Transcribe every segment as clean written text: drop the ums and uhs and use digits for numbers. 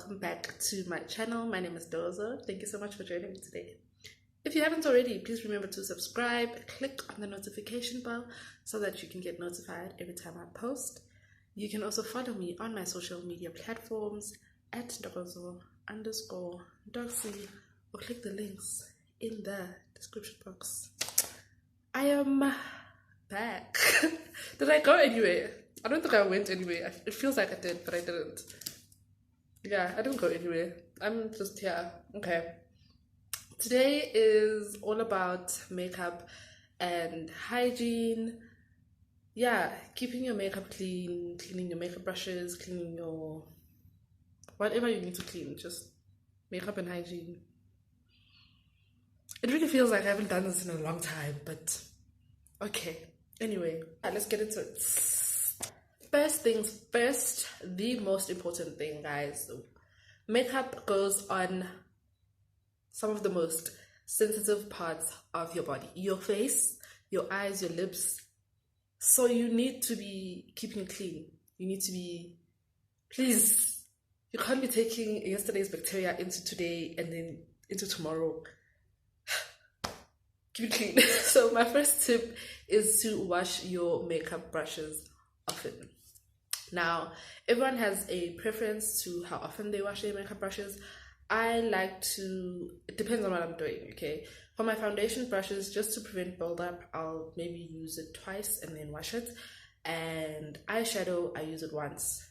welcome back to my channel. My name is Dozo. Thank you so much for joining me today. If you haven't already, please remember to subscribe, click on the notification bell so that you can get notified every time I post. You can also follow me on my social media platforms at Dozo_Doxy or click the links in the description box. I am back. Did I go anywhere? I don't think I went anywhere. It feels like I did, but I didn't. Yeah, I didn't go anywhere. I'm just here. Okay. Today is all about makeup and hygiene. Yeah, keeping your makeup clean, cleaning your makeup brushes, cleaning your whatever you need to clean, just makeup and hygiene. It really feels like I haven't done this in a long time, but okay. Anyway, let's get into it. First things first, the most important thing, guys. Makeup goes on some of the most sensitive parts of your body. Your face, your eyes, your lips. So you need to be keeping it clean. You need to be, please, you can't be taking yesterday's bacteria into today and then into tomorrow. Keep it clean. So my first tip is to wash your makeup brushes often. Now, everyone has a preference to how often they wash their makeup brushes. I like to, it depends on what I'm doing, okay? For my foundation brushes, just to prevent buildup, I'll maybe use it twice and then wash it. And eyeshadow, I use it once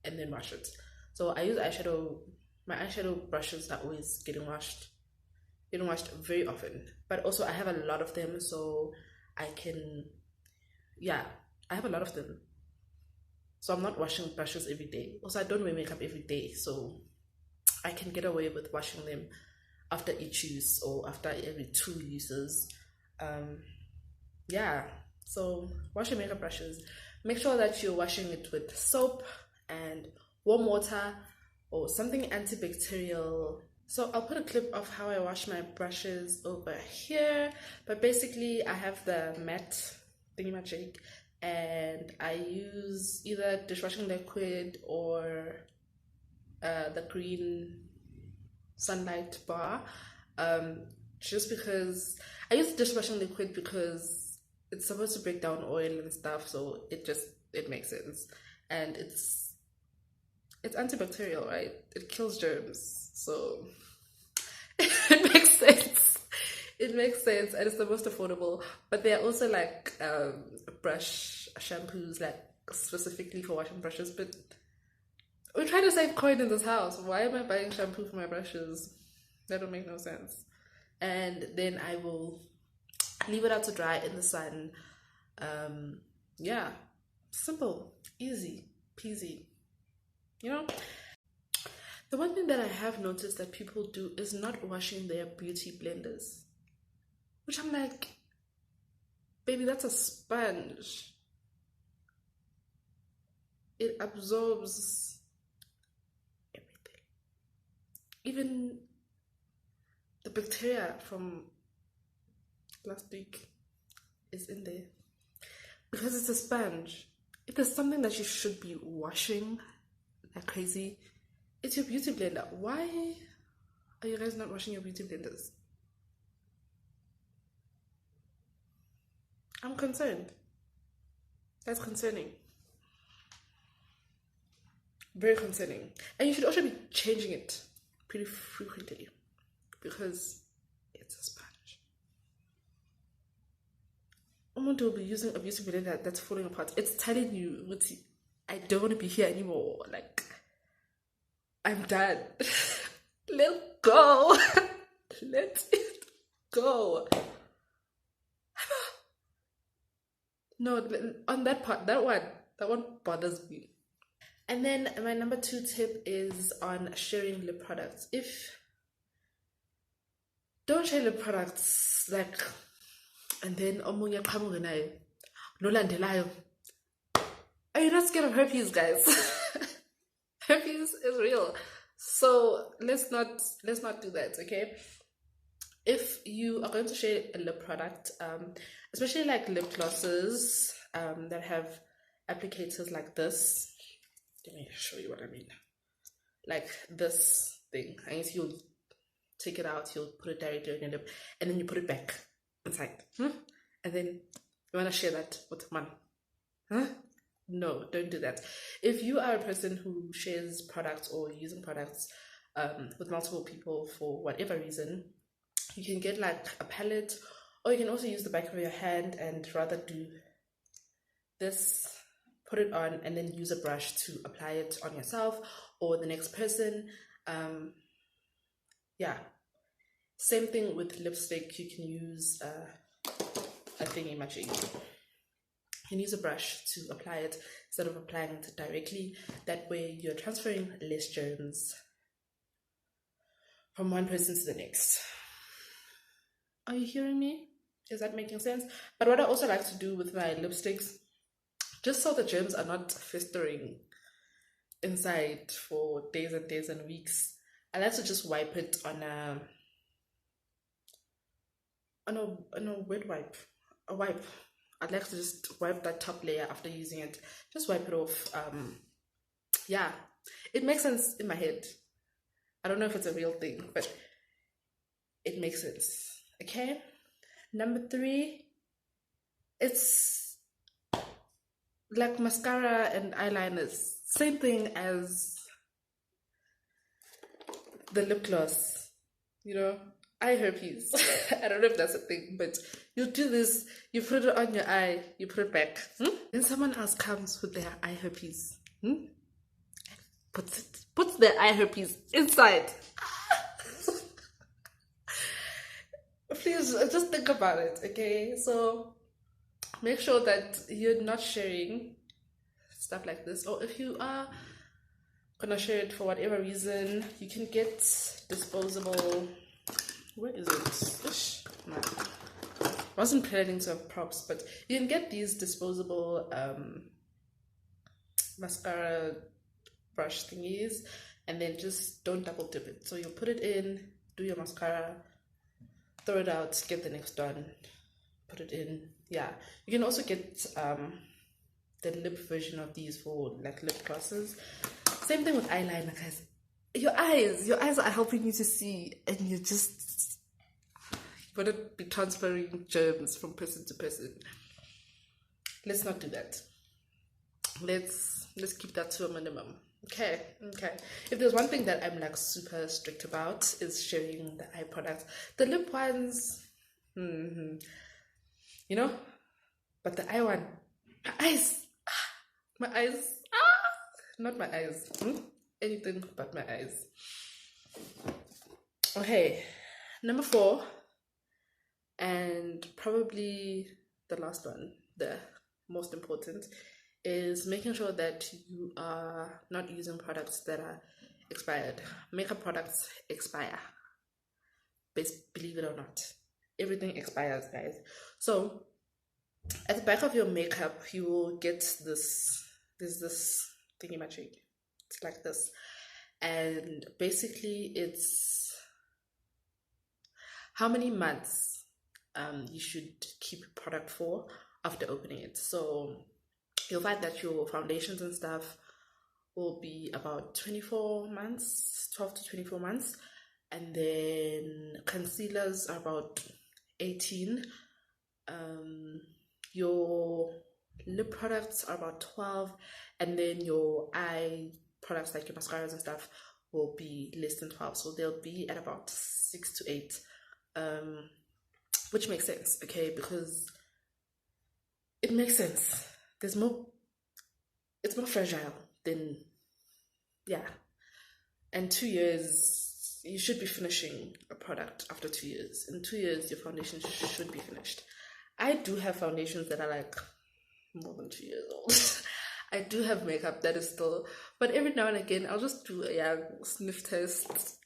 and then wash it. So I use eyeshadow, my eyeshadow brushes are always getting washed very often. But also I have a lot of them, so I can, yeah, I have a lot of them. So I'm not washing brushes every day. Also, I don't wear makeup every day, so I can get away with washing them after each use or after every 2 uses. Yeah, so wash your makeup brushes. Make sure that you're washing it with soap and warm water or something antibacterial. So I'll put a clip of how I wash my brushes over here. But basically, I have the matte thingy-majig, and I use either dishwashing liquid or the green sunlight bar, just because I use dishwashing liquid because it's supposed to break down oil and stuff, so it makes sense, and it's antibacterial, right? It kills germs, so it makes sense. It makes sense, and it's the most affordable. But there are also like brush shampoos like specifically for washing brushes, but we're trying to save coin in this house. Why am I buying shampoo for my brushes? That don't make no sense. And then I will leave it out to dry in the sun. Yeah, simple, easy peasy, you know. The one thing that I have noticed that people do is not washing their beauty blenders, which I'm like, baby, that's a sponge. It absorbs everything. Even the bacteria from last week is in there. Because it's a sponge. If there's something that you should be washing like crazy, it's your beauty blender. Why are you guys not washing your beauty blenders? I'm concerned. That's concerning. Very concerning. And you should also be changing it pretty frequently because it's a sponge. Umuntu will be using a beauty blender that's falling apart. It's telling you, I don't want to be here anymore. Like, I'm done. Let it go. Let it go. No, on that part, that one bothers me. And then my number 2 tip is on sharing lip products. Don't share lip products like, and then omunye qhamuke nayo nolandelayo. Are you not scared of herpes, guys? Herpes is real. So let's not do that, okay? If you are going to share a lip product, especially like lip glosses that have applicators like this, let me show you what I mean. like this thing. I guess you'll take it out, you'll put it directly on your lip, and then you put it back inside. And then you want to share that with someone. No, don't do that. If you are a person who shares products or using products with multiple people for whatever reason, you can get like a palette, or you can also use the back of your hand and rather do this, put it on, and then use a brush to apply it on yourself or the next person. Yeah, same thing with lipstick. You can use a thingy majig. You can use a brush to apply it instead of applying it directly. That way you're transferring less germs from one person to the next. Are you hearing me? Is that making sense? But what I also like to do with my lipsticks, just so the germs are not festering inside for days and days and weeks, I like to just wipe it on a wet wipe. A wipe. I'd like to just wipe that top layer after using it. Just wipe it off. Yeah, it makes sense in my head. I don't know if it's a real thing, but it makes sense. Okay, number 3, it's like mascara and eyeliners. Same thing as the lip gloss, you know, eye herpes. I don't know if that's a thing, but you do this, you put it on your eye, you put it back. Then someone else comes with their eye herpes. Puts their eye herpes inside. Please just think about it, okay? So make sure that you're not sharing stuff like this, or if you are gonna share it for whatever reason, you can get disposable. Where is it? Ish, no. I wasn't planning to have props, but you can get these disposable mascara brush thingies, and then just don't double dip it. So you'll put it in, do your mascara, throw it out, get the next one, put it in. Yeah, you can also get the lip version of these for like lip glosses. Same thing with eyeliner, guys. Your eyes are helping you to see, and you wouldn't be transferring germs from person to person. Let's not do that. Let's keep that to a minimum. Okay. If there's one thing that I'm like super strict about, is sharing the eye products. The lip ones, you know, but the eye one, my eyes, not my eyes, anything but my eyes. Okay, number 4, and probably the last one, the most important, is making sure that you are not using products that are expired. Makeup products expire. Believe it or not, everything expires, guys. So at the back of your makeup, you will get this. There's this thingy magic. It's like this, and basically it's how many months you should keep a product for after opening it. So you'll find that your foundations and stuff will be about 24 months, 12 to 24 months. And then concealers are about 18. Your lip products are about 12. And then your eye products like your mascaras and stuff will be less than 12. So they'll be at about 6 to 8. Which makes sense, okay? Because it makes sense. It's more fragile than, yeah. And 2 years, you should be finishing a product after 2 years. In 2 years, your foundation should be finished. I do have foundations that are like more than 2 years old. I do have makeup that is still, but every now and again, I'll just do a sniff test,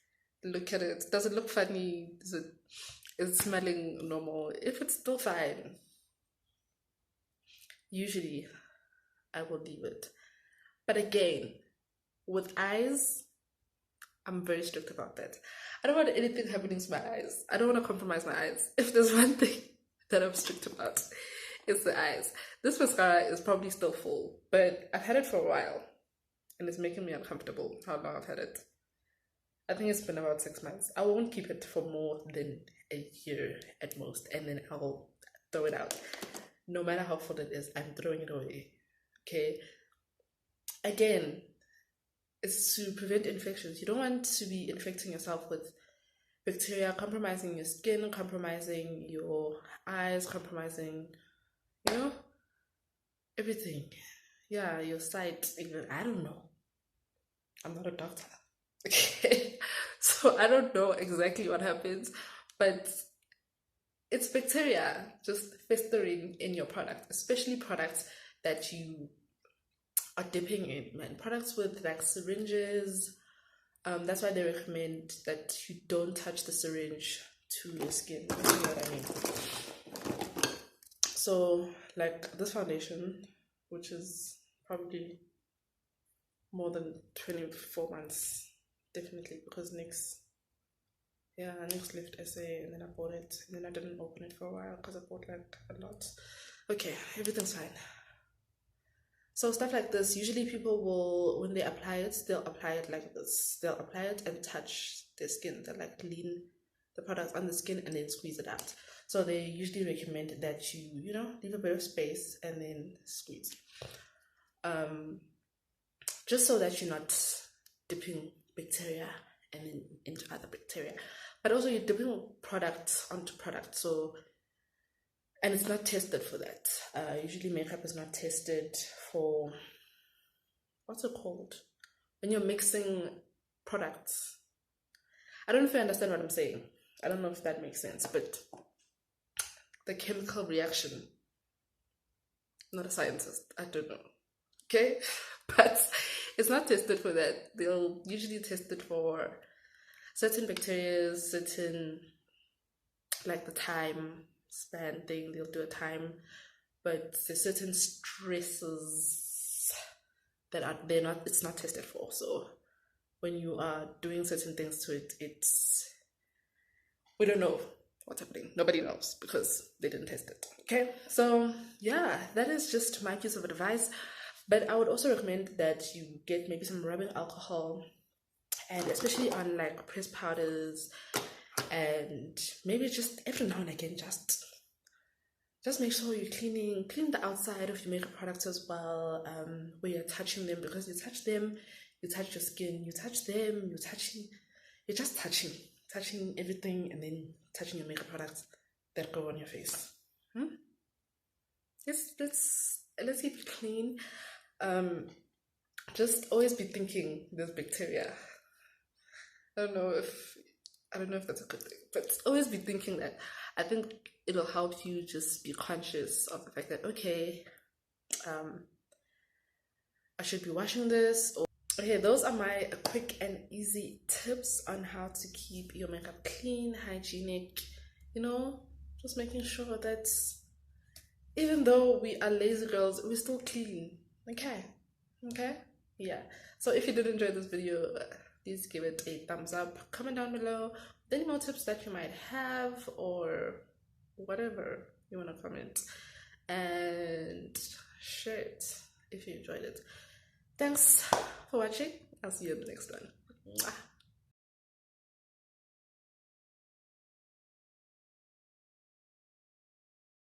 look at it. Does it look funny? Is it smelling normal? If it's still fine, usually I will leave it. But again, with eyes, I'm very strict about that. I don't want anything happening to my eyes. I don't want to compromise my eyes. If there's one thing that I'm strict about, it's the eyes. This mascara is probably still full, but I've had it for a while and it's making me uncomfortable how long I've had it. I think it's been about 6 months. I won't keep it for more than a year at most, and then I'll throw it out. No matter how full it is, I'm throwing it away. Okay. Again, it's to prevent infections. You don't want to be infecting yourself with bacteria, compromising your skin, compromising your eyes, compromising, you know, everything. Yeah, your sight, even. I don't know. I'm not a doctor. Okay. So I don't know exactly what happens, but it's bacteria just festering in your product, especially products that you are dipping in, man. Products with like syringes. That's why they recommend that you don't touch the syringe to your skin. You know what I mean? So, like this foundation, which is probably more than 24 months, definitely, because NYX left SA, and then I bought it, and then I didn't open it for a while because I bought like a lot. Okay, everything's fine. So stuff like this, usually people will, when they apply it, they'll apply it like this. They'll apply it and touch their skin. They'll like lean the product on the skin and then squeeze it out. So they usually recommend that you leave a bit of space and then squeeze. Just so that you're not dipping bacteria and then into other bacteria. But also you're dipping product onto product. So, and it's not tested for that. Usually makeup is not tested for, what's it called? When you're mixing products. I don't know if you understand what I'm saying. I don't know if that makes sense, but the chemical reaction. I'm not a scientist, I don't know. Okay? But it's not tested for that. They'll usually test it for certain bacteria, certain, like the time span thing, they'll do a time, but there's certain stresses that it's not tested for. So when you are doing certain things to it, we don't know what's happening. Nobody knows because they didn't test it. Okay, so yeah, that is just my piece of advice. But I would also recommend that you get maybe some rubbing alcohol, and especially on like pressed powders, and maybe just every now and again, just make sure you're clean the outside of your makeup products as well, where you're touching them, because you touch them, you touch your skin, you touch them, you're just touching everything, and then touching your makeup products that go on your face. Let's keep it clean. Just always be thinking there's bacteria. I don't know if that's a good thing, but always be thinking that. I think it'll help you just be conscious of the fact that, okay, I should be washing this. Okay, those are my quick and easy tips on how to keep your makeup clean, hygienic, just making sure that even though we are lazy girls, we're still clean. Okay, yeah. So if you did enjoy this video, please give it a thumbs up, comment down below with any more tips that you might have, or whatever you want to comment, and share it if you enjoyed it. Thanks for watching. I'll see you in the next one. Mwah.